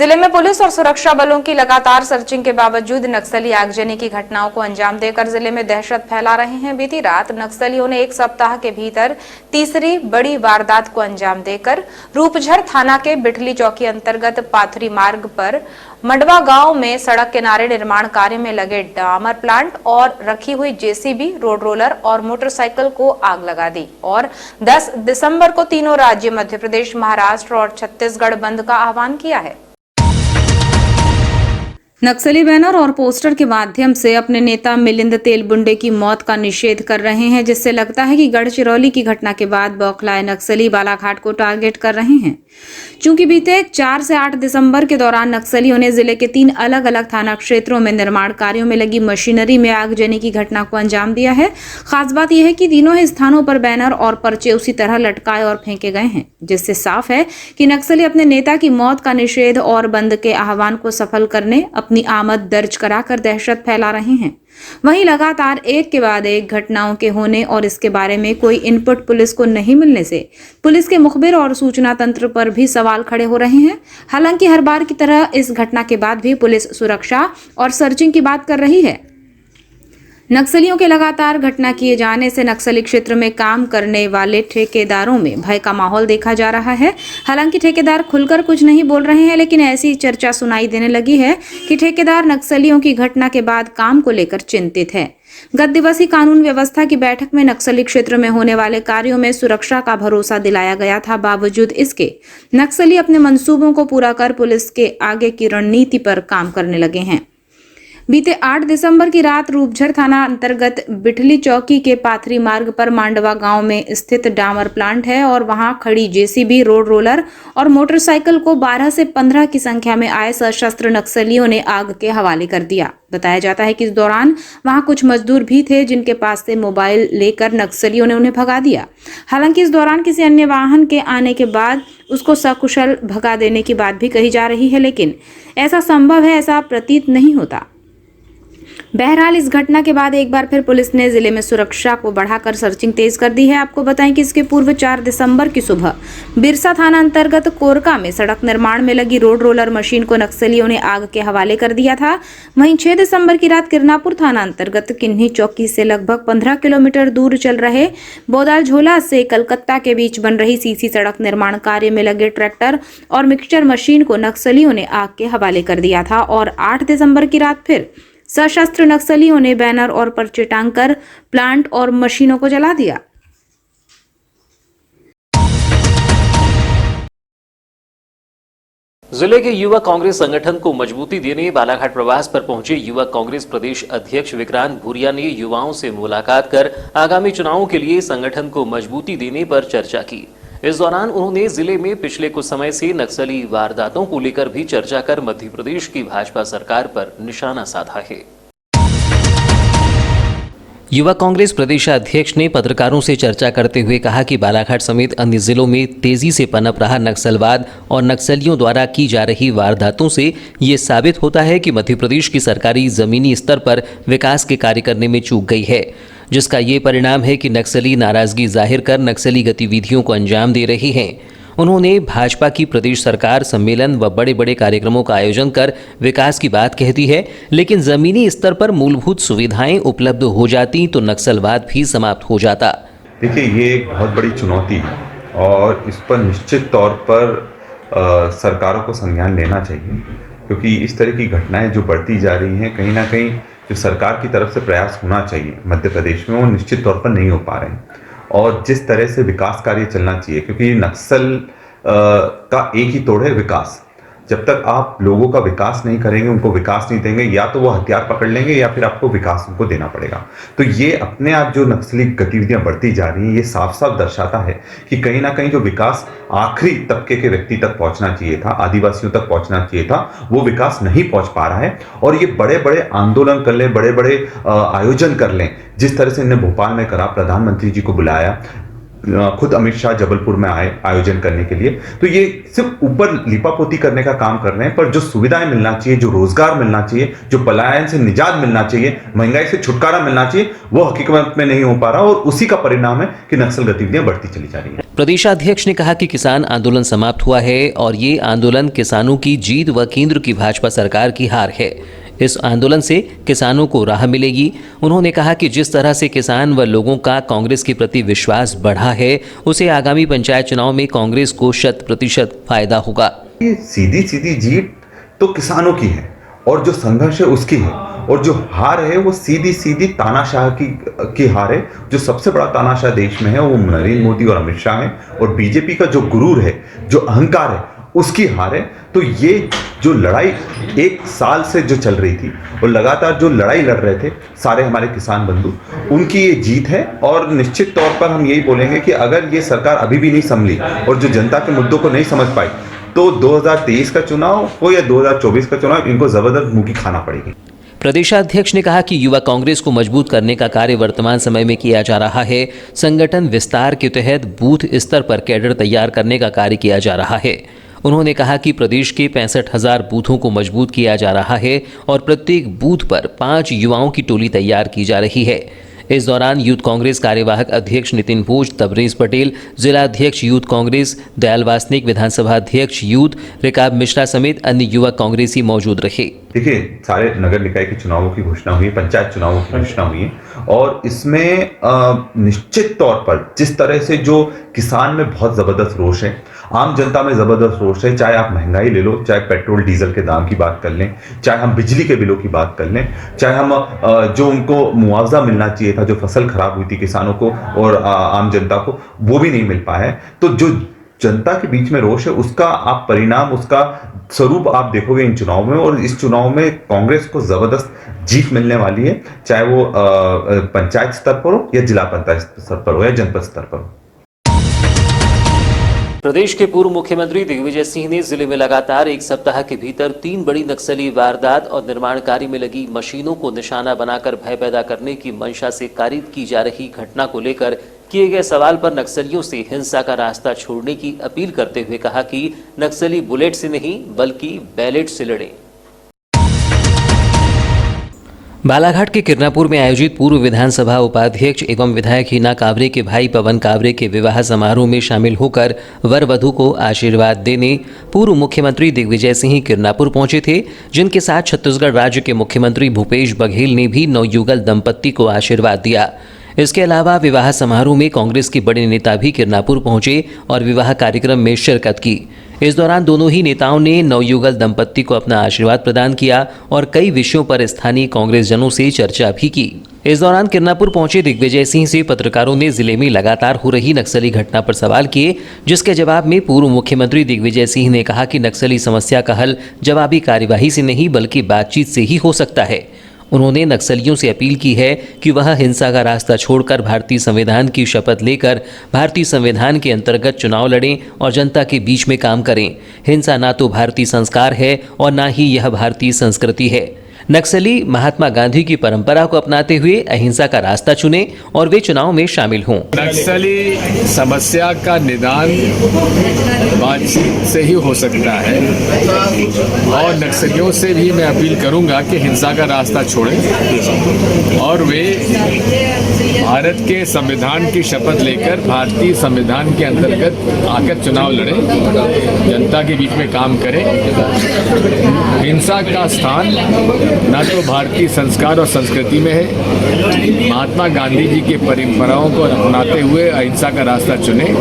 जिले में पुलिस और सुरक्षा बलों की लगातार सर्चिंग के बावजूद नक्सली आगजनी की घटनाओं को अंजाम देकर जिले में दहशत फैला रहे हैं। बीती रात नक्सलियों ने एक सप्ताह के भीतर तीसरी बड़ी वारदात को अंजाम देकर रूपझर थाना के बिठली चौकी अंतर्गत पाथरी मार्ग पर मंडवा गांव में सड़क किनारे निर्माण कार्य में लगे डामर प्लांट और रखी हुई जेसीबी, रोड रोलर और मोटरसाइकिल को आग लगा दी। और 10 दिसंबर को तीनों राज्य मध्य प्रदेश, महाराष्ट्र और छत्तीसगढ़ बंद का आह्वान किया है। नक्सली बैनर और पोस्टर के माध्यम से अपने नेता मिलिंद तेलबुंडे की मौत का निषेध कर रहे हैं, जिससे लगता है कि गढ़चिरौली की घटना के बाद बौखलाए नक्सली बालाघाट को टारगेट कर रहे हैं। चूंकि बीते 4 से 8 दिसंबर के दौरान नक्सलियों ने जिले के 3 अलग अलग थाना क्षेत्रों में निर्माण कार्यों में लगी मशीनरी में आगजनी की घटना को अंजाम दिया है। खास बात यह है कि तीनों ही स्थानों पर बैनर और पर्चे उसी तरह लटकाए और फेंके गए हैं, जिससे साफ है कि नक्सली अपने नेता की मौत का निषेध और बंद के आह्वान को सफल करने अपनी आमद दर्ज कराकर दहशत फैला रहे हैं। वहीं लगातार एक के बाद एक घटनाओं के होने और इसके बारे में कोई इनपुट पुलिस को नहीं मिलने से पुलिस के मुखबिर और सूचना तंत्र पर भी सवाल खड़े हो रहे हैं। हालांकि हर बार की तरह इस घटना के बाद भी पुलिस सुरक्षा और सर्चिंग की बात कर रही है। नक्सलियों के लगातार घटना किए जाने से नक्सली क्षेत्र में काम करने वाले ठेकेदारों में भय का माहौल देखा जा रहा है। हालांकि ठेकेदार खुलकर कुछ नहीं बोल रहे हैं, लेकिन ऐसी चर्चा सुनाई देने लगी है कि ठेकेदार नक्सलियों की घटना के बाद काम को लेकर चिंतित है। गत दिवसीय कानून व्यवस्था की बैठक में नक्सली क्षेत्र में होने वाले कार्यों में सुरक्षा का भरोसा दिलाया गया था। बावजूद इसके नक्सली अपने मंसूबों को पूरा कर पुलिस के आगे की रणनीति पर काम करने लगे हैं। बीते 8 दिसंबर की रात रूपझर थाना अंतर्गत बिठली चौकी के पाथरी मार्ग पर मांडवा गांव में स्थित डामर प्लांट है और वहां खड़ी जेसीबी, रोड रोलर और मोटरसाइकिल को 12 से 15 की संख्या में आए सशस्त्र नक्सलियों ने आग के हवाले कर दिया। बताया जाता है कि इस दौरान वहां कुछ मजदूर भी थे, जिनके पास से मोबाइल लेकर नक्सलियों ने उन्हें भगा दिया। हालांकि इस दौरान किसी अन्य वाहन के आने के बाद उसको सकुशल भगा देने की बात भी कही जा रही है, लेकिन ऐसा संभव है ऐसा प्रतीत नहीं होता। बहरहाल इस घटना के बाद एक बार फिर पुलिस ने जिले में सुरक्षा को बढ़ाकर सर्चिंग तेज कर दी है। आपको बताएं कि इसके पूर्व 4 दिसंबर की सुबह बिरसा थाना अंतर्गत कोरका में सड़क निर्माण में लगी रोड रोलर मशीन को नक्सलियों ने आग के हवाले कर दिया था। वहीं 6 दिसंबर की रात किरनापुर थाना अंतर्गत किन्ही चौकी से लगभग 15 किलोमीटर दूर चल रहे बोदाल झोला से कलकत्ता के बीच बन रही सीसी सड़क निर्माण कार्य में लगे ट्रैक्टर और मिक्सचर मशीन को नक्सलियों ने आग के हवाले कर दिया था। और 8 दिसंबर की रात फिर सशस्त्र नक्सलियों ने बैनर और पर्चे टांगकर प्लांट और मशीनों को जला दिया। जिले के युवा कांग्रेस संगठन को मजबूती देने बालाघाट प्रवास पर पहुंचे युवा कांग्रेस प्रदेश अध्यक्ष विक्रांत भूरिया ने युवाओं से मुलाकात कर आगामी चुनावों के लिए संगठन को मजबूती देने पर चर्चा की। इस दौरान उन्होंने जिले में पिछले कुछ समय से नक्सली वारदातों को लेकर भी चर्चा कर मध्य प्रदेश की भाजपा सरकार पर निशाना साधा है। युवा कांग्रेस प्रदेशाध्यक्ष ने पत्रकारों से चर्चा करते हुए कहा कि बालाघाट समेत अन्य जिलों में तेजी से पनप रहा नक्सलवाद और नक्सलियों द्वारा की जा रही वारदातों से ये साबित होता है कि मध्य प्रदेश की सरकारी जमीनी स्तर पर विकास के कार्य करने में चूक गई है, जिसका ये परिणाम है कि नक्सली नाराजगी जाहिर कर नक्सली गतिविधियों को अंजाम दे रही हैं। उन्होंने भाजपा की प्रदेश सरकार सम्मेलन व बड़े बड़े कार्यक्रमों का आयोजन कर विकास की बात कहती है, लेकिन जमीनी स्तर पर मूलभूत सुविधाएं उपलब्ध हो जाती तो नक्सलवाद भी समाप्त हो जाता। देखिए, ये एक बहुत बड़ी चुनौती है और इस पर निश्चित तौर पर सरकारों को संज्ञान लेना चाहिए, क्योंकि इस तरह की घटनाएं जो बढ़ती जा रही हैं, कहीं ना कहीं जो सरकार की तरफ से प्रयास होना चाहिए मध्य प्रदेश में, वो निश्चित तौर पर नहीं हो पा रहे हैं। और जिस तरह से विकास कार्य चलना चाहिए, क्योंकि नक्सल का एक ही तोड़ है विकास। जब तक आप लोगों का विकास नहीं करेंगे, उनको विकास नहीं देंगे, या तो वो हथियार पकड़ लेंगे या फिर आपको विकास उनको देना पड़ेगा। तो ये अपने आप जो नक्सली गतिविधियां बढ़ती जा रही हैं, ये साफ साफ दर्शाता है कि कहीं ना कहीं जो विकास आखिरी तबके के व्यक्ति तक पहुंचना चाहिए था, आदिवासियों तक पहुंचना चाहिए था, वो विकास नहीं पहुंच पा रहा है। और ये बड़े बड़े आंदोलन कर लें, बड़े बड़े आयोजन कर लें, जिस तरह से इन्हें भोपाल में करा, प्रधानमंत्री जी को बुलाया, खुद अमित शाह जबलपुर में आए आयोजन करने के लिए। तो ये सिर्फ ऊपर लिपापोती करने का काम कर रहे हैं, पर जो सुविधाएं मिलना चाहिए, जो रोजगार मिलना चाहिए, जो पलायन से निजात मिलना चाहिए, महंगाई से छुटकारा मिलना चाहिए, वो हकीकत में नहीं हो पा रहा और उसी का परिणाम है कि नक्सल गतिविधियां बढ़ती चली जा रही है। प्रदेशाध्यक्ष ने कहा कि किसान आंदोलन समाप्त हुआ है और ये आंदोलन किसानों की जीत व केंद्र की भाजपा सरकार की हार है। इस आंदोलन से किसानों को राह मिलेगी। उन्होंने कहा कि जिस तरह से किसान व लोगों का कांग्रेस के प्रति विश्वास बढ़ा है, उसे आगामी पंचायत चुनाव में कांग्रेस को 100% फायदा होगा। सीधी सीधी जीत तो किसानों की है और जो संघर्ष है उसकी है, और जो हार है वो सीधी सीधी तानाशाह की हार है। जो सबसे बड़ा तानाशाह देश में है वो नरेंद्र मोदी और अमित शाह है, और बीजेपी का जो गुरूर है, जो अहंकार है, उसकी हार है। तो ये जो लड़ाई 1 साल से जो चल रही थी और लगातार जो लड़ाई लड़ रहे थे सारे हमारे किसान बंधु, उनकी ये जीत है। और निश्चित तौर पर हम यही बोलेंगे कि अगर ये सरकार अभी भी नहीं संभली और जो जनता के मुद्दों को नहीं समझ पाई, तो 2023 का चुनाव हो या 2024 का चुनाव, इनको जबरदस्त मुंह की खाना पड़ेगी। प्रदेशाध्यक्ष ने कहा कि युवा कांग्रेस को मजबूत करने का कार्य वर्तमान समय में किया जा रहा है। संगठन विस्तार के तहत बूथ स्तर पर कैडर तैयार करने का कार्य किया जा रहा है। उन्होंने कहा कि प्रदेश के 65,000 बूथों को मजबूत किया जा रहा है और प्रत्येक बूथ पर 5 युवाओं की टोली तैयार की जा रही है। इस दौरान यूथ कांग्रेस कार्यवाहक अध्यक्ष नितिन भोज, तबरेज पटेल, जिला अध्यक्ष यूथ कांग्रेस दयाल वासनिक, विधानसभा अध्यक्ष यूथ रिकाब मिश्रा समेत अन्य युवा कांग्रेसी मौजूद रहे। देखिए, सारे नगर निकाय के चुनावों की घोषणा हुई है, पंचायत चुनावों की घोषणा हुई है, और इसमें निश्चित तौर पर जिस तरह से जो किसान में बहुत जबरदस्त रोष है, आम जनता में जबरदस्त रोष है, चाहे आप महंगाई ले लो, चाहे पेट्रोल डीजल के दाम की बात कर लें, चाहे हम बिजली के बिलों की बात कर लें, चाहे हम जो उनको मुआवजा मिलना चाहिए था, जो फसल खराब हुई थी किसानों को और आम जनता को, वो भी नहीं मिल पाया है। तो जो जनता के बीच में रोष है, उसका आप परिणाम, उसका स्वरूप आप देखोगे इन चुनाव में, और इस चुनाव में कांग्रेस को जबरदस्त जीत मिलने वाली है, चाहे वो पंचायत स्तर पर हो या जिला पंचायत स्तर पर हो या जनपद स्तर पर हो। प्रदेश के पूर्व मुख्यमंत्री दिग्विजय सिंह ने जिले में लगातार 1 सप्ताह के भीतर 3 बड़ी नक्सली वारदात और निर्माण कार्य में लगी मशीनों को निशाना बनाकर भय पैदा करने की मंशा से कारित की जा रही घटना को लेकर किए गए सवाल पर नक्सलियों से हिंसा का रास्ता छोड़ने की अपील करते हुए कहा कि नक्सली बुलेट से नहीं बल्कि बैलेट से लड़ें। बालाघाट के किरनापुर में आयोजित पूर्व विधानसभा उपाध्यक्ष एवं विधायक हिना कावरे के भाई पवन कावरे के विवाह समारोह में शामिल होकर वर वधू को आशीर्वाद देने पूर्व मुख्यमंत्री दिग्विजय सिंह किरनापुर पहुंचे थे, जिनके साथ छत्तीसगढ़ राज्य के मुख्यमंत्री भूपेश बघेल ने भी नवयुगल दंपत्ति को आशीर्वाद दिया। इसके अलावा विवाह समारोह में कांग्रेस के बड़े नेता भी किरनापुर पहुंचे और विवाह कार्यक्रम में शिरकत की। इस दौरान दोनों ही नेताओं ने नवयुगल दंपत्ति को अपना आशीर्वाद प्रदान किया और कई विषयों पर स्थानीय कांग्रेस जनों से चर्चा भी की। इस दौरान किरनापुर पहुंचे दिग्विजय सिंह से पत्रकारों ने जिले में लगातार हो रही नक्सली घटना पर सवाल किए, जिसके जवाब में पूर्व मुख्यमंत्री दिग्विजय सिंह ने कहा कि नक्सली समस्या का हल जवाबी कार्यवाही से नहीं बल्कि बातचीत से ही हो सकता है। उन्होंने नक्सलियों से अपील की है कि वह हिंसा का रास्ता छोड़कर भारतीय संविधान की शपथ लेकर भारतीय संविधान के अंतर्गत चुनाव लड़ें और जनता के बीच में काम करें। हिंसा ना तो भारतीय संस्कार है और ना ही यह भारतीय संस्कृति है। नक्सली महात्मा गांधी की परंपरा को अपनाते हुए अहिंसा का रास्ता चुने और वे चुनाव में शामिल हों। नक्सली समस्या का निदान बातचीत से ही हो सकता है और नक्सलियों से भी मैं अपील करूंगा कि हिंसा का रास्ता छोड़ें और वे भारत के संविधान की शपथ लेकर भारतीय संविधान के अंतर्गत आकर चुनाव लड़ें, जनता के बीच में काम करें। हिंसा का स्थान न तो भारतीय संस्कार और संस्कृति में है। महात्मा गांधी जी की परंपराओं को अपनाते हुए अहिंसा का रास्ता चुने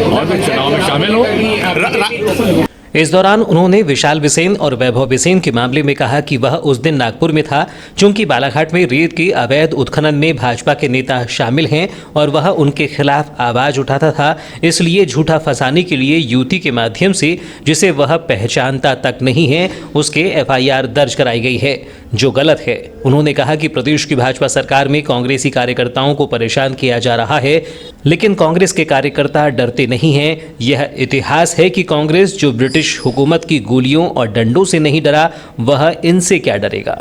और वे चुनाव में शामिल हो। इस दौरान उन्होंने विशाल बिसेन और वैभव बिसेन के मामले में कहा कि वह उस दिन नागपुर में था, चूंकि बालाघाट में रेत के अवैध उत्खनन में भाजपा के नेता शामिल हैं और वह उनके खिलाफ आवाज उठाता था, इसलिए झूठा फंसाने के लिए युवती के माध्यम से, जिसे वह पहचानता तक नहीं है, उसके एफआईआर दर्ज कराई गई है, जो गलत है। उन्होंने कहा कि प्रदेश की भाजपा सरकार में कांग्रेसी कार्यकर्ताओं को परेशान किया जा रहा है, लेकिन कांग्रेस के कार्यकर्ता डरते नहीं हैं। यह इतिहास है कि कांग्रेस, जो ब्रिटिश हुकूमत की गोलियों और डंडों से नहीं डरा, वह इनसे क्या डरेगा।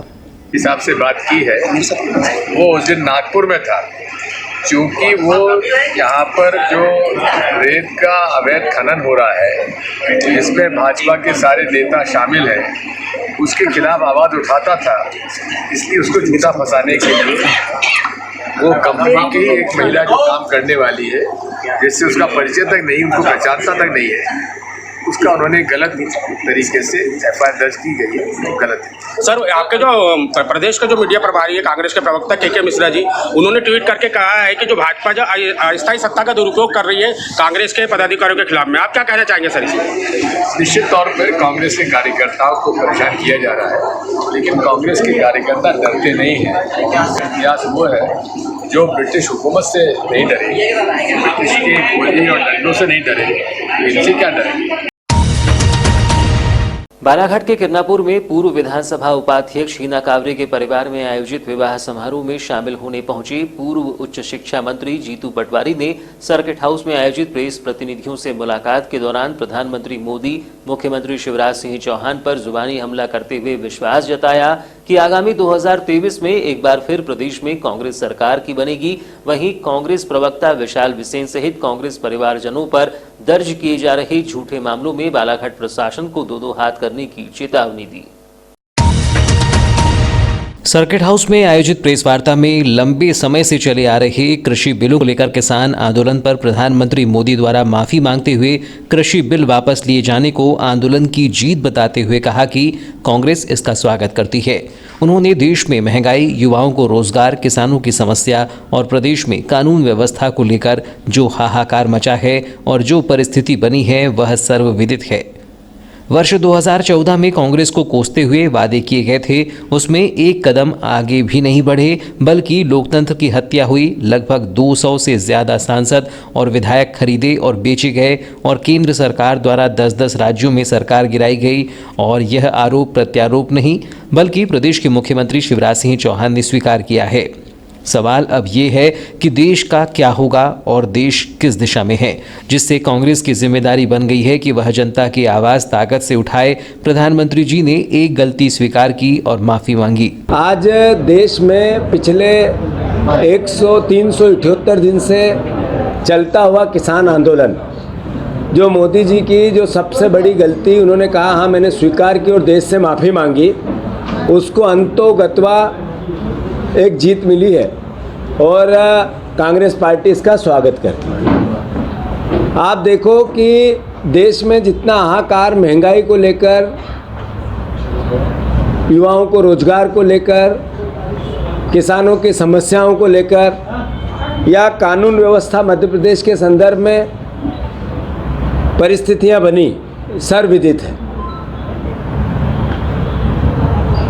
हिसाब से बात की है, वो उस दिन नागपुर में था चूँकि वो यहाँ पर जो रेत का अवैध खनन हो रहा है जिसमें भाजपा के सारे नेता शामिल हैं, उसके खिलाफ आवाज़ उठाता था, इसलिए उसको झूठा फंसाने के लिए वो कंपनी की एक महिला जो काम करने वाली है, जिससे उसका परिचय तक नहीं, उनको पहचानता तक नहीं है, उसका उन्होंने गलत तरीके से एफआईआर दर्ज की गई है, वो गलत है। सर, आपके जो प्रदेश का जो मीडिया प्रभारी है कांग्रेस के प्रवक्ता के मिश्रा जी, उन्होंने ट्वीट करके कहा है कि जो भाजपा जो अस्थायी सत्ता का दुरुपयोग कर रही है कांग्रेस के पदाधिकारियों के खिलाफ में, आप क्या कहना चाहेंगे सर इसमें? निश्चित तौर पर कांग्रेस के कार्यकर्ताओं को परेशान किया जा रहा है, लेकिन कांग्रेस के कार्यकर्ता डरते नहीं हैं। इतिहास वो है जो ब्रिटिश हुकूमत से नहीं डरे, ब्रिटिश के गोली और डंडों से नहीं डरे, इनसे क्या डरे? बालाघाट के किरनापुर में पूर्व विधानसभा उपाध्यक्ष हीना कावरे के परिवार में आयोजित विवाह समारोह में शामिल होने पहुंचे पूर्व उच्च शिक्षा मंत्री जीतू पटवारी ने सर्किट हाउस में आयोजित प्रेस प्रतिनिधियों से मुलाकात के दौरान प्रधानमंत्री मोदी, मुख्यमंत्री शिवराज सिंह चौहान पर जुबानी हमला करते हुए विश्वास जताया कि आगामी 2023 में एक बार फिर प्रदेश में कांग्रेस सरकार की बनेगी। वहीं कांग्रेस प्रवक्ता विशाल बिसेन सहित कांग्रेस परिवारजनों पर दर्ज किए जा रहे झूठे मामलों में बालाघाट प्रशासन को दो हाथ करने की चेतावनी दी। सर्किट हाउस में आयोजित प्रेस वार्ता में लंबे समय से चले आ रहे कृषि बिलों को लेकर किसान आंदोलन पर प्रधानमंत्री मोदी द्वारा माफी मांगते हुए कृषि बिल वापस लिए जाने को आंदोलन की जीत बताते हुए कहा कि कांग्रेस इसका स्वागत करती है। उन्होंने देश में महंगाई, युवाओं को रोजगार, किसानों की समस्या और प्रदेश में कानून व्यवस्था को लेकर जो हाहाकार मचा है और जो परिस्थिति बनी है वह सर्वविदित है। वर्ष 2014 में कांग्रेस को कोसते हुए वादे किए गए थे, उसमें एक कदम आगे भी नहीं बढ़े, बल्कि लोकतंत्र की हत्या हुई। लगभग 200 से ज़्यादा सांसद और विधायक खरीदे और बेचे गए और केंद्र सरकार द्वारा 10-10 राज्यों में सरकार गिराई गई। और यह आरोप प्रत्यारोप नहीं, बल्कि प्रदेश के मुख्यमंत्री शिवराज सिंह चौहान ने स्वीकार किया है। सवाल अब ये है कि देश का क्या होगा और देश किस दिशा में है, जिससे कांग्रेस की जिम्मेदारी बन गई है कि वह जनता की आवाज़ ताकत से उठाए। प्रधानमंत्री जी ने एक गलती स्वीकार की और माफ़ी मांगी। आज देश में पिछले 378 दिन से चलता हुआ किसान आंदोलन, जो मोदी जी की जो सबसे बड़ी गलती उन्होंने कहा हाँ मैंने स्वीकार की और देश से माफ़ी मांगी, उसको अंतोगत्वा एक जीत मिली है और कांग्रेस पार्टी इसका स्वागत करती है। आप देखो कि देश में जितना हाहाकार महंगाई को लेकर, युवाओं को रोजगार को लेकर, किसानों की समस्याओं को लेकर या कानून व्यवस्था मध्य प्रदेश के संदर्भ में परिस्थितियां बनी, सर्वविदित है।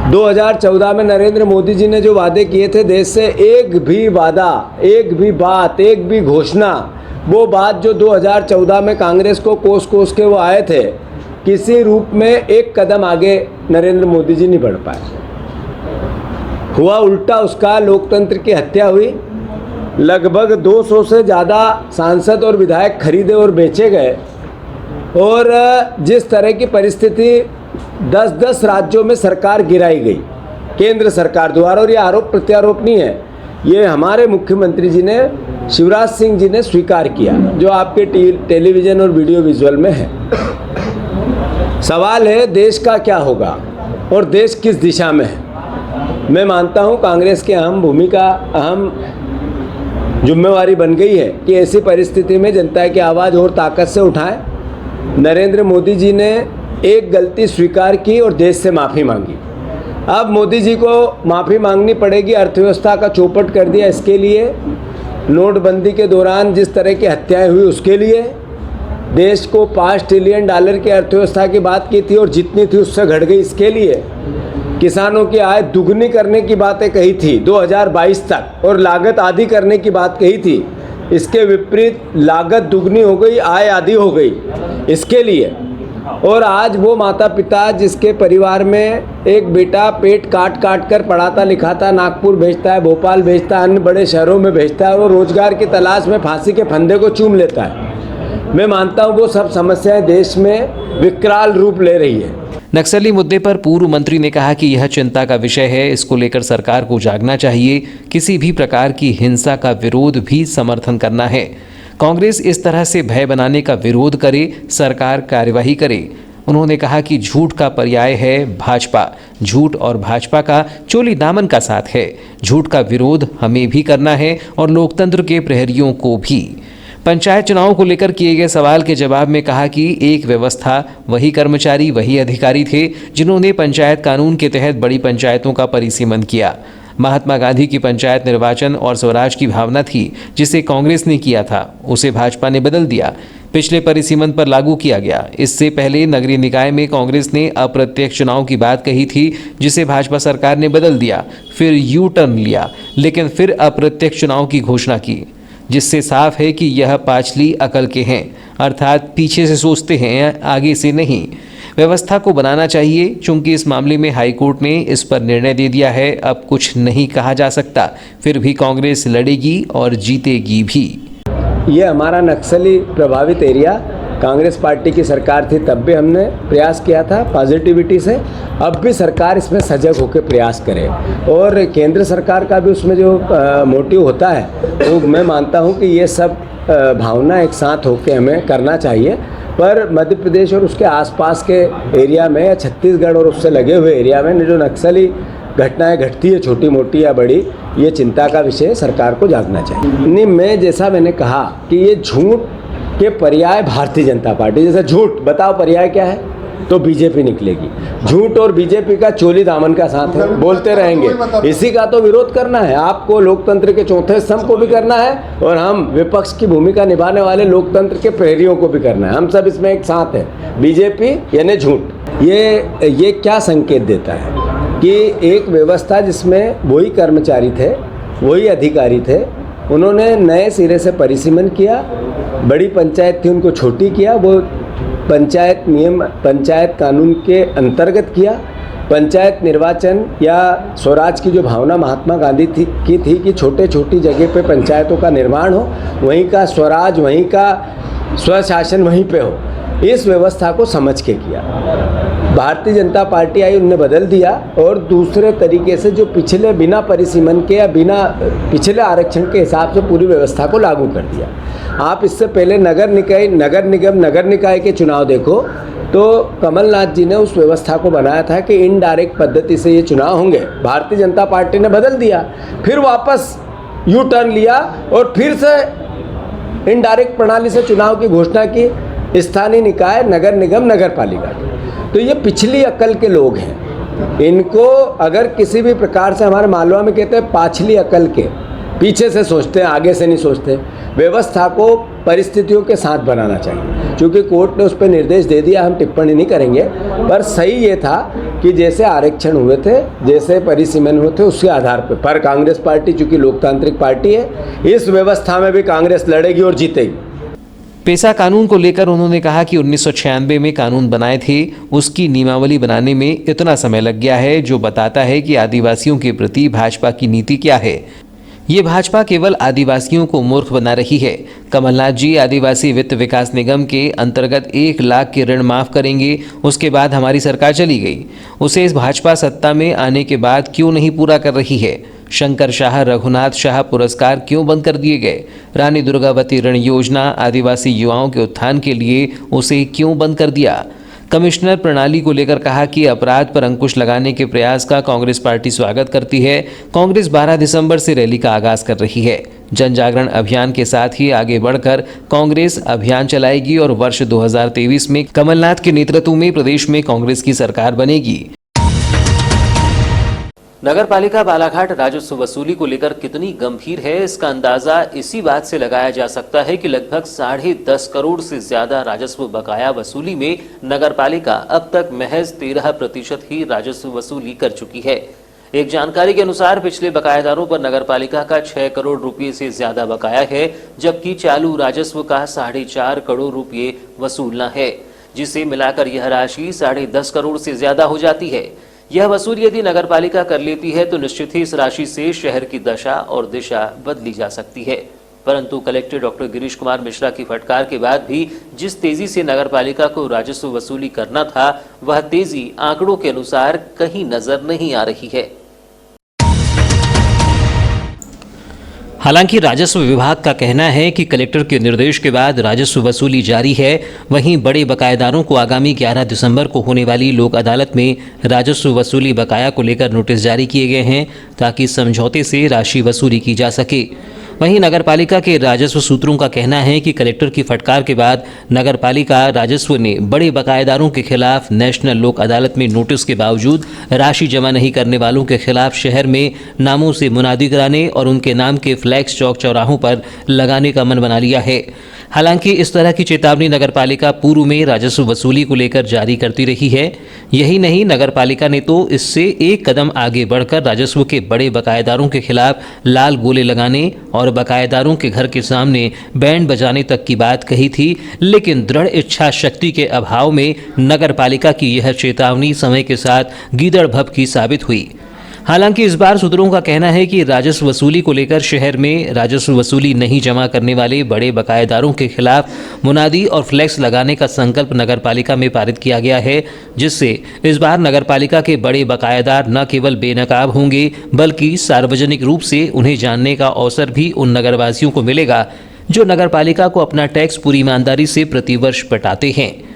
2014 में नरेंद्र मोदी जी ने जो वादे किए थे देश से, एक भी वादा, एक भी बात, एक भी घोषणा, वो बात जो 2014 में कांग्रेस को कोस के वो आए थे, किसी रूप में एक कदम आगे नरेंद्र मोदी जी नहीं बढ़ पाए। हुआ उल्टा उसका, लोकतंत्र की हत्या हुई। लगभग 200 से ज़्यादा सांसद और विधायक खरीदे और बेचे गए और जिस तरह की परिस्थिति 10-10 राज्यों में सरकार गिराई गई केंद्र सरकार द्वारा, और ये आरोप प्रत्यारोप नहीं है, ये हमारे मुख्यमंत्री जी ने, शिवराज सिंह जी ने स्वीकार किया, जो आपके टेलीविज़न और वीडियो विजुअल में है। सवाल है देश का क्या होगा और देश किस दिशा में है। मैं मानता हूँ कांग्रेस की अहम भूमिका, अहम जिम्मेवारी बन गई है कि ऐसी परिस्थिति में जनता की आवाज़ और ताकत से उठाएं। नरेंद्र मोदी जी ने एक गलती स्वीकार की और देश से माफ़ी मांगी। अब मोदी जी को माफ़ी मांगनी पड़ेगी। अर्थव्यवस्था का चौपट कर दिया, इसके लिए नोटबंदी के दौरान जिस तरह की हत्याएं हुई उसके लिए, देश को $5 ट्रिलियन की अर्थव्यवस्था की बात की थी और जितनी थी उससे घट गई, इसके लिए किसानों की आय दुगनी करने की बातें कही थी 2022 तक और लागत आधी करने की बात कही थी। इसके विपरीत लागत दुगनी हो गई, आय आधी हो गई, इसके लिए। और आज वो माता पिता जिसके परिवार में एक बेटा पेट काट कर पढ़ाता लिखाता, नागपुर भेजता है, भोपाल भेजता है, अन्य बड़े शहरों में भेजता है, और रोजगार की तलाश में फांसी के फंदे को चूम लेता है। मैं मानता हूँ वो सब समस्याएं देश में विकराल रूप ले रही है। नक्सली मुद्दे पर पूर्व मंत्री ने कहा कि यह चिंता का विषय है, इसको लेकर सरकार को जागना चाहिए। किसी भी प्रकार की हिंसा का विरोध भी समर्थन करना है। कांग्रेस इस तरह से भय बनाने का विरोध करे, सरकार कार्यवाही करे। उन्होंने कहा कि झूठ का पर्याय है भाजपा, झूठ और भाजपा का चोली दामन का साथ है। झूठ का विरोध हमें भी करना है और लोकतंत्र के प्रहरियों को भी। पंचायत चुनाव को लेकर किए गए सवाल के जवाब में कहा कि एक व्यवस्था, वही कर्मचारी, वही अधिकारी थे जिन्होंने पंचायत कानून के तहत बड़ी पंचायतों का परिसीमन किया। महात्मा गांधी की पंचायत निर्वाचन और स्वराज की भावना थी जिसे कांग्रेस ने किया था, उसे भाजपा ने बदल दिया, पिछले परिसीमन पर लागू किया गया। इससे पहले नगरीय निकाय में कांग्रेस ने अप्रत्यक्ष चुनाव की बात कही थी जिसे भाजपा सरकार ने बदल दिया, फिर यू टर्न लिया, लेकिन फिर अप्रत्यक्ष चुनाव की घोषणा की, जिससे साफ है कि यह पाछली अकल के हैं, अर्थात पीछे से सोचते हैं, आगे से नहीं। व्यवस्था को बनाना चाहिए। चूंकि इस मामले में हाईकोर्ट ने इस पर निर्णय दे दिया है, अब कुछ नहीं कहा जा सकता। फिर भी कांग्रेस लड़ेगी और जीतेगी भी। ये हमारा नक्सली प्रभावित एरिया, कांग्रेस पार्टी की सरकार थी तब भी हमने प्रयास किया था पॉजिटिविटी से। अब भी सरकार इसमें सजग होकर प्रयास करे और केंद्र सरकार का भी उसमें जो मोटिव होता है वो मैं मानता हूँ कि ये सब भावना एक साथ होकर हमें करना चाहिए। पर मध्य प्रदेश और उसके आसपास के एरिया में या छत्तीसगढ़ और उससे लगे हुए एरिया में जो नक्सली घटनाएं घटती है, छोटी मोटी या बड़ी, ये चिंता का विषय सरकार को जागना चाहिए। नहीं, मैंने कहा कि ये झूठ के पर्याय भारतीय जनता पार्टी, जैसे झूठ बताओ पर्याय क्या है तो बीजेपी निकलेगी। झूठ और बीजेपी का चोली दामन का साथ है, बोलते रहेंगे। इसी का तो विरोध करना है आपको, लोकतंत्र के चौथे स्तंभ को भी करना है और हम विपक्ष की भूमिका निभाने वाले लोकतंत्र के प्रहरियों को भी करना है। हम सब इसमें एक साथ है। बीजेपी यानी झूठ, ये क्या संकेत देता है कि एक व्यवस्था जिसमें वही कर्मचारी थे, वही अधिकारी थे, उन्होंने नए सिरे से परिसीमन किया, बड़ी पंचायत थी उनको छोटी किया, वो पंचायत नियम, पंचायत कानून के अंतर्गत किया। पंचायत निर्वाचन या स्वराज की जो भावना महात्मा गांधी की थी कि छोटे छोटी जगह पे पंचायतों का निर्माण हो, वहीं का स्वराज, वहीं का स्वशासन वहीं पे हो, इस व्यवस्था को समझ के किया। भारतीय जनता पार्टी आई, उनने बदल दिया और दूसरे तरीके से जो पिछले बिना परिसीमन के या बिना पिछले आरक्षण के हिसाब से पूरी व्यवस्था को लागू कर दिया। आप इससे पहले नगर निगम, नगर निकाय के चुनाव देखो तो कमलनाथ जी ने उस व्यवस्था को बनाया था कि इनडायरेक्ट पद्धति से ये चुनाव होंगे। भारतीय जनता पार्टी ने बदल दिया, फिर वापस यू टर्न लिया और फिर से इनडायरेक्ट प्रणाली से चुनाव की घोषणा की, स्थानीय निकाय, नगर निगम, नगर पालिका की। तो ये पिछली अकल के लोग हैं। इनको अगर किसी भी प्रकार से, हमारे मालवा में कहते हैं पाछली अकल के, पीछे से सोचते हैं, आगे से नहीं सोचते। व्यवस्था को परिस्थितियों के साथ बनाना चाहिए। क्योंकि कोर्ट ने उस पर निर्देश दे दिया, हम टिप्पणी नहीं करेंगे, पर सही ये था कि जैसे आरक्षण हुए थे, जैसे परिसीमन हुए थे, उसके आधार पर कांग्रेस पार्टी चूंकि लोकतांत्रिक पार्टी है, इस व्यवस्था में भी कांग्रेस लड़ेगी और जीतेगी। पेशा कानून को लेकर उन्होंने कहा कि 1996 में कानून बनाए थे, उसकी नियमावली बनाने में इतना समय लग गया है, जो बताता है कि आदिवासियों के प्रति भाजपा की नीति क्या है। ये भाजपा केवल आदिवासियों को मूर्ख बना रही है। कमलनाथ जी आदिवासी वित्त विकास निगम के अंतर्गत 1 लाख के ऋण माफ करेंगे, उसके बाद हमारी सरकार चली गई। उसे इस भाजपा सत्ता में आने के बाद क्यों नहीं पूरा कर रही है? शंकर शाह, रघुनाथ शाह पुरस्कार क्यों बंद कर दिए गए? रानी दुर्गावती ऋण योजना, आदिवासी युवाओं के उत्थान के लिए उसे क्यों बंद कर दिया? कमिश्नर प्रणाली को लेकर कहा कि अपराध पर अंकुश लगाने के प्रयास का कांग्रेस पार्टी स्वागत करती है। कांग्रेस 12 दिसंबर से रैली का आगाज कर रही है। जन जागरण अभियान के साथ ही आगे बढ़कर कांग्रेस अभियान चलाएगी और वर्ष 2023 में कमलनाथ के नेतृत्व में प्रदेश में कांग्रेस की सरकार बनेगी। नगरपालिका बालाघाट राजस्व वसूली को लेकर कितनी गंभीर है, इसका अंदाजा इसी बात से लगाया जा सकता है कि लगभग 10.5 करोड़ से ज्यादा राजस्व बकाया वसूली में नगरपालिका अब तक महज 13% ही राजस्व वसूली कर चुकी है। एक जानकारी के अनुसार पिछले बकायादारों पर नगरपालिका का 6 करोड़ रुपए से ज्यादा बकाया है, जबकि चालू राजस्व का 4.5 करोड़ रुपए वसूलना है, जिसे मिलाकर यह राशि 10.5 करोड़ से ज्यादा हो जाती है। यह वसूली यदि नगरपालिका कर लेती है तो निश्चित ही इस राशि से शहर की दशा और दिशा बदली जा सकती है। परंतु कलेक्टर डॉक्टर गिरीश कुमार मिश्रा की फटकार के बाद भी जिस तेजी से नगरपालिका को राजस्व वसूली करना था, वह तेजी आंकड़ों के अनुसार कहीं नजर नहीं आ रही है। हालांकि राजस्व विभाग का कहना है कि कलेक्टर के निर्देश के बाद राजस्व वसूली जारी है। वहीं बड़े बकायेदारों को आगामी 11 दिसंबर को होने वाली लोक अदालत में राजस्व वसूली बकाया को लेकर नोटिस जारी किए गए हैं ताकि समझौते से राशि वसूली की जा सके। वहीं नगरपालिका के राजस्व सूत्रों का कहना है कि कलेक्टर की फटकार के बाद नगरपालिका राजस्व ने बड़े बकायेदारों के खिलाफ नेशनल लोक अदालत में नोटिस के बावजूद राशि जमा नहीं करने वालों के खिलाफ शहर में नामों से मुनादी कराने और उनके नाम के फ्लैक्स चौक चौराहों पर लगाने का मन बना लिया है। हालांकि इस तरह की चेतावनी नगरपालिका पूर्व में राजस्व वसूली को लेकर जारी करती रही है। यही नहीं, नगरपालिका ने तो इससे एक कदम आगे बढ़कर राजस्व के बड़े बकायेदारों के खिलाफ लाल गोले लगाने और बकायेदारों के घर के सामने बैंड बजाने तक की बात कही थी, लेकिन दृढ़ इच्छा शक्ति के अभाव में नगरपालिका की यह चेतावनी समय के साथ गीदड़ भभकी साबित हुई। हालांकि इस बार सूत्रों का कहना है कि राजस्व वसूली को लेकर शहर में राजस्व वसूली नहीं जमा करने वाले बड़े बकायेदारों के खिलाफ मुनादी और फ्लैक्स लगाने का संकल्प नगरपालिका में पारित किया गया है, जिससे इस बार नगरपालिका के बड़े बकायेदार न केवल बेनकाब होंगे बल्कि सार्वजनिक रूप से उन्हें जानने का अवसर भी उन नगरवासियों को मिलेगा जो नगरपालिका को अपना टैक्स पूरी ईमानदारी से प्रतिवर्ष पटाते हैं।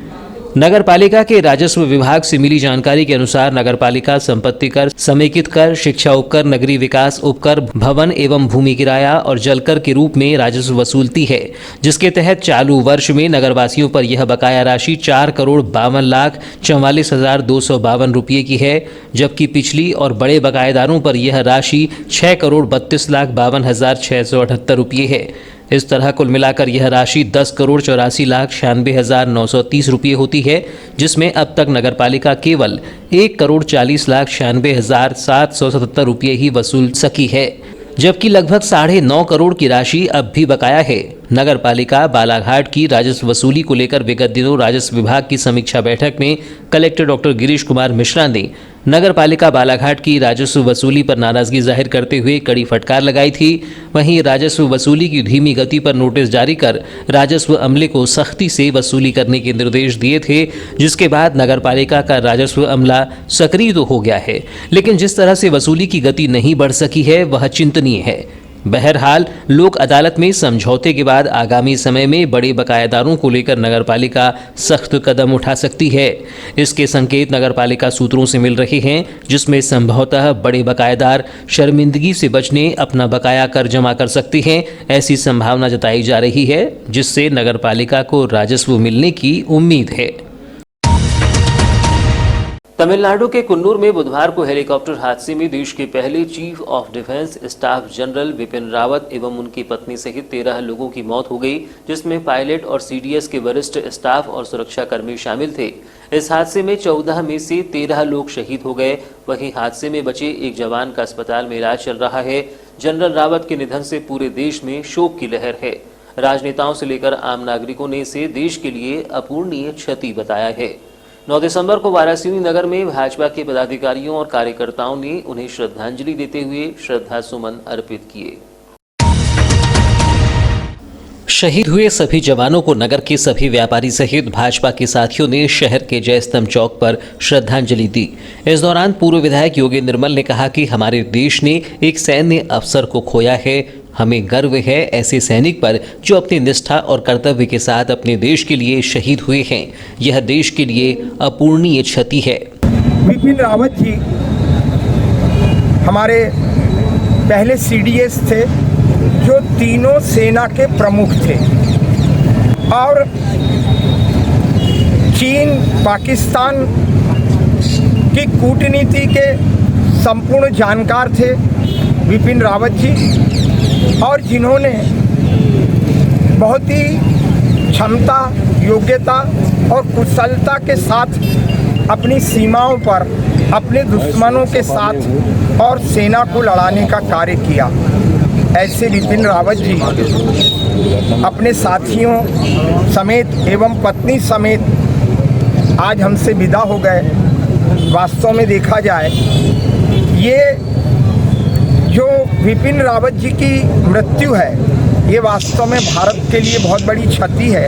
नगरपालिका के राजस्व विभाग से मिली जानकारी के अनुसार नगरपालिका संपत्ति कर, समेकित कर, शिक्षा उपकर, नगरीय विकास उपकर, भवन एवं भूमि किराया और जलकर के रूप में राजस्व वसूलती है, जिसके तहत चालू वर्ष में नगरवासियों पर यह बकाया राशि 4,52,44,252 रुपये की है, जबकि पिछली और बड़े बकायेदारों पर यह राशि 6,32,52,678 रुपये है। इस तरह कुल मिलाकर यह राशि 10,84,96,930 रुपये होती है, जिसमें अब तक नगरपालिका केवल 1,40,96,777 रुपये ही वसूल सकी है, जबकि लगभग 9.5 करोड़ की राशि अब भी बकाया है। नगरपालिका बालाघाट की राजस्व वसूली को लेकर विगत दिनों राजस्व विभाग की समीक्षा बैठक में कलेक्टर डॉक्टर गिरीश कुमार मिश्रा ने नगरपालिका बालाघाट की राजस्व वसूली पर नाराजगी जाहिर करते हुए कड़ी फटकार लगाई थी। वहीं राजस्व वसूली की धीमी गति पर नोटिस जारी कर राजस्व अमले को सख्ती से वसूली करने के निर्देश दिए थे, जिसके बाद नगरपालिका का राजस्व अमला सक्रिय तो हो गया है, लेकिन जिस तरह से वसूली की गति नहीं बढ़ सकी है वह चिंतनीय है। बहरहाल लोक अदालत में समझौते के बाद आगामी समय में बड़े बकायेदारों को लेकर नगरपालिका सख्त कदम उठा सकती है। इसके संकेत नगरपालिका सूत्रों से मिल रहे हैं, जिसमें संभवतः बड़े बकायेदार शर्मिंदगी से बचने अपना बकाया कर जमा कर सकते हैं, ऐसी संभावना जताई जा रही है, जिससे नगरपालिका को राजस्व मिलने की उम्मीद है। तमिलनाडु के कुन्नूर में बुधवार को हेलीकॉप्टर हादसे में देश के पहले chief of defence staff general Vipin Rawat एवं उनकी पत्नी सहित 13 लोगों की मौत हो गई, जिसमें पायलट और सीडीएस के वरिष्ठ स्टाफ और सुरक्षाकर्मी शामिल थे। इस हादसे में 14 में से 13 लोग शहीद हो गए। वहीं हादसे में बचे एक जवान का अस्पताल में इलाज चल रहा है। जनरल रावत के निधन से पूरे देश में शोक की लहर है। राजनेताओं से लेकर आम नागरिकों ने इसे देश के लिए अपूरणीय क्षति बताया है। 9 दिसंबर को वाराणसी नगर में भाजपा के पदाधिकारियों और कार्यकर्ताओं ने उन्हें श्रद्धांजलि देते हुए श्रद्धा सुमन अर्पित किए। शहीद हुए सभी जवानों को नगर के सभी व्यापारी सहित भाजपा के साथियों ने शहर के जयस्तंभ चौक पर श्रद्धांजलि दी। इस दौरान पूर्व विधायक योगी निर्मल ने कहा कि हमारे देश ने एक सैन्य अफसर को खोया है। हमें गर्व है ऐसे सैनिक पर जो अपनी निष्ठा और कर्तव्य के साथ अपने देश के लिए शहीद हुए हैं। यह देश के लिए अपूरणीय क्षति है। विपिन रावत जी हमारे पहले सीडीएस थे, जो तीनों सेना के प्रमुख थे और चीन पाकिस्तान की कूटनीति के संपूर्ण जानकार थे विपिन रावत जी, और जिन्होंने बहुत ही क्षमता, योग्यता और कुशलता के साथ अपनी सीमाओं पर अपने दुश्मनों के साथ और सेना को लड़ाने का कार्य किया। ऐसे विपिन रावत जी अपने साथियों समेत एवं पत्नी समेत आज हमसे विदा हो गए। वास्तव में देखा जाए, ये जो विपिन रावत जी की मृत्यु है, ये वास्तव में भारत के लिए बहुत बड़ी क्षति है।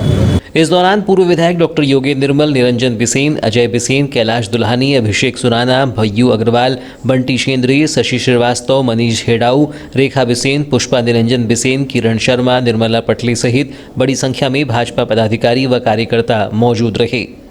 इस दौरान पूर्व विधायक डॉक्टर योगेंद्र निर्मल, निरंजन बिसेन, अजय बिसेन, कैलाश दुल्हानी, अभिषेक सुराना, भय्यू अग्रवाल, बंटी शेंद्रे, शशि श्रीवास्तव, मनीष हेडाऊ, रेखा बिसेन, पुष्पा निरंजन बिसेन, किरण शर्मा, निर्मला पटले सहित बड़ी संख्या में भाजपा पदाधिकारी व कार्यकर्ता मौजूद रहे।